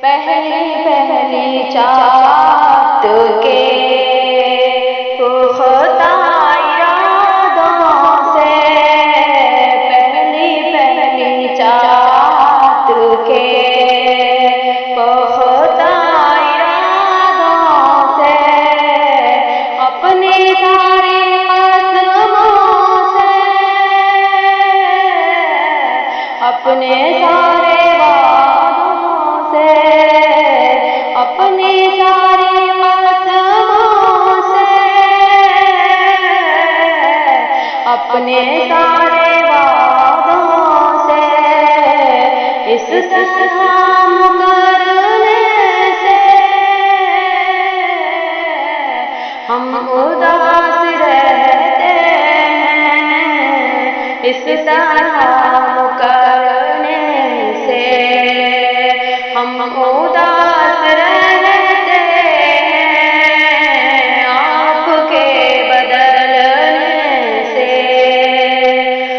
پہلی چاہت کے پختہ ارادوں سے، پہلی چاہت کے پختہ ارادوں سے، اپنے سارے قدموں سے، اپنے سارے وعدوں سے، اپنے سارے قدموں سے، اپنے سارے وعدوں سے، اس طرح کرنے سے ہم اداس رہتے ہیں، اس طرح کرنے سے ہم اداس رہتے ہیں۔